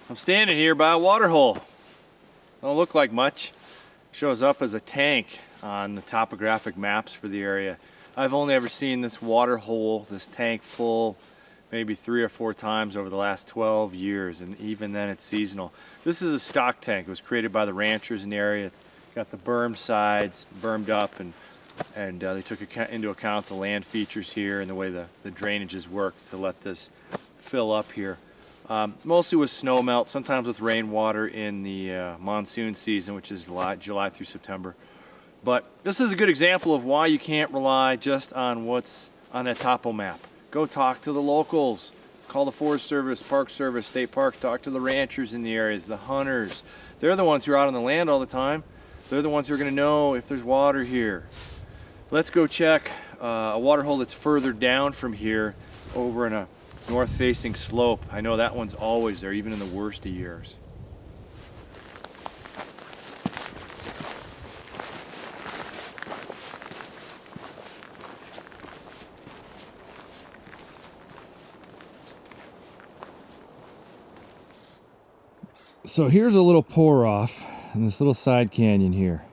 I'm standing here by a water hole. Don't look like much. Shows up as a tank on the topographic maps for the area. I've only ever seen this water hole, this tank full, maybe 3 or 4 times over the last 12 years, and even then it's seasonal. This is a stock tank. It was created by the ranchers in the area. It's got the berm sides bermed up, and they took into account the land features here and the way the drainages work to let this fill up here. Mostly with snow melt, sometimes with rainwater in the monsoon season, which is July through September. But this is a good example of why you can't rely just on what's on that topo map. Go talk to the locals. Call the Forest Service, Park Service, state parks. Talk to the ranchers in the areas, the hunters. They're the ones who are out on the land all the time. They're the ones who are going to know if there's water here. Let's go check a water hole that's further down from here. It's over in a north-facing slope. I know that one's always there, even in the worst of years. So here's a little pour-off in this little side canyon here.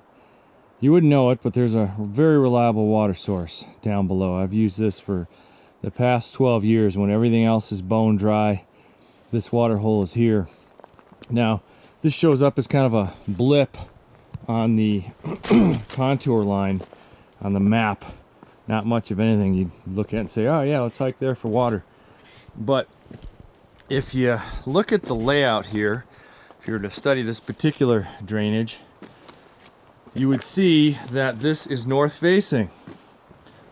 You wouldn't know it, but there's a very reliable water source down below. I've used this for the past 12 years. When everything else is bone dry, this water hole is here. Now, this shows up as kind of a blip on the contour line on the map. Not much of anything you'd look at and say, oh yeah, let's hike there for water. But if you look at the layout here, if you were to study this particular drainage, you would see that this is north facing.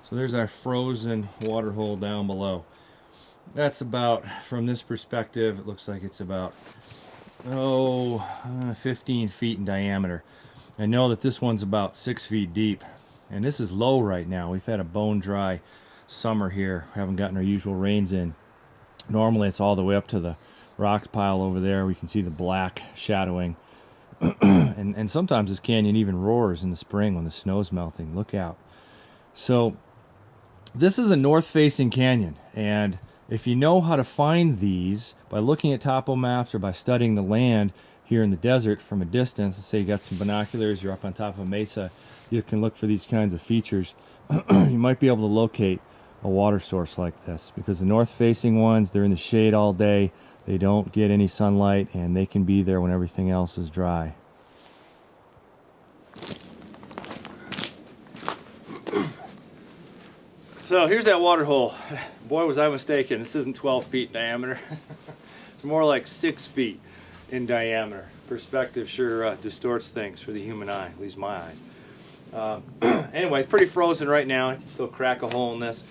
So there's our frozen water hole down below. That's about, from this perspective, it looks like it's about 15 feet in diameter. I know that this one's about 6 feet deep, and this is low right now. We've had a bone dry summer here. Haven't gotten our usual rains in. Normally it's all the way up to the rock pile over there. We can see the black shadowing. and sometimes this canyon even roars in the spring when the snow's melting. Look out. So this is a north-facing canyon, and if you know how to find these by looking at topo maps or by studying the land here in the desert from a distance, let's say you got some binoculars, you're up on top of a mesa, you can look for these kinds of features. You might be able to locate a water source like this, because the north-facing ones, they're in the shade all day, they don't get any sunlight, and they can be there when everything else is dry. So here's that water hole. Boy, was I mistaken. This isn't 12 feet in diameter. It's more like 6 feet in diameter. Perspective sure distorts things for the human eye, at least my eyes. Anyway, it's pretty frozen right now. I can still crack a hole in this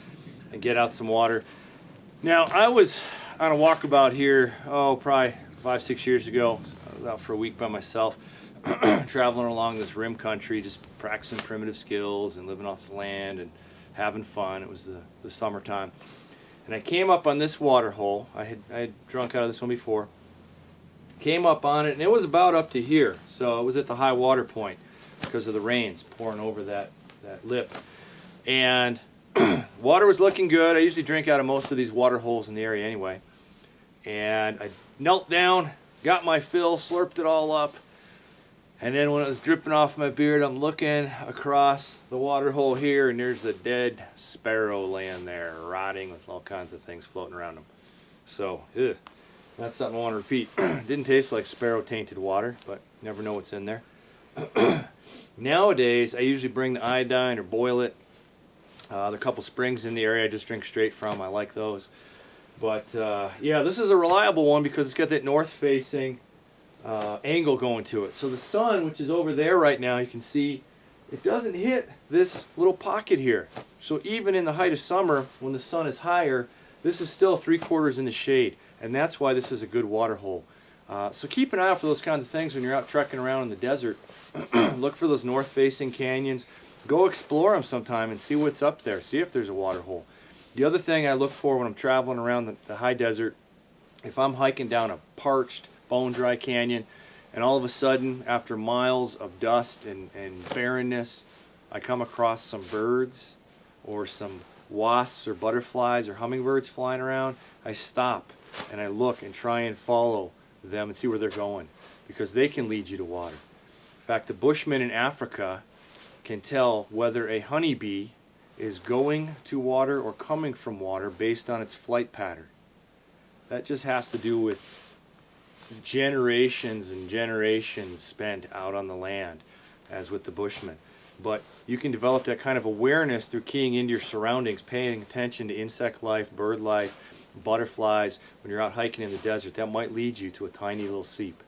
and get out some water. Now, I was on a walkabout here, probably 5-6 years ago. I was out for a week by myself, traveling along this rim country, just practicing primitive skills and living off the land and having fun. It was the summertime, and I came up on this water hole. I had drunk out of this one before. Came up on it, and it was about up to here, so it was at the high water point because of the rains pouring over that lip. And water was looking good. I usually drink out of most of these water holes in the area anyway. And I knelt down, got my fill, slurped it all up. And then when it was dripping off my beard, I'm looking across the water hole here, and there's a dead sparrow laying there, rotting with all kinds of things floating around him. So, that's something I want to repeat. Didn't taste like sparrow-tainted water, but you never know what's in there. Nowadays, I usually bring the iodine or boil it. There are a couple springs in the area I just drink straight from. I like those. But, yeah, this is a reliable one because it's got that north-facing angle going to it. So the sun, which is over there right now, you can see it doesn't hit this little pocket here. So even in the height of summer, when the sun is higher, this is still 3/4 in the shade, and that's why this is a good water hole. So keep an eye out for those kinds of things when you're out trekking around in the desert. Look for those north-facing canyons. Go explore them sometime and see what's up there. See if there's a water hole. The other thing I look for when I'm traveling around the high desert, if I'm hiking down a parched, bone-dry canyon, and all of a sudden, after miles of dust and barrenness, I come across some birds or some wasps or butterflies or hummingbirds flying around, I stop and I look and try and follow them and see where they're going, because they can lead you to water. In fact, the Bushmen in Africa can tell whether a honeybee is going to water or coming from water based on its flight pattern. That just has to do with generations and generations spent out on the land, as with the Bushmen. But you can develop that kind of awareness through keying into your surroundings, paying attention to insect life, bird life, butterflies. When you're out hiking in the desert, that might lead you to a tiny little seep.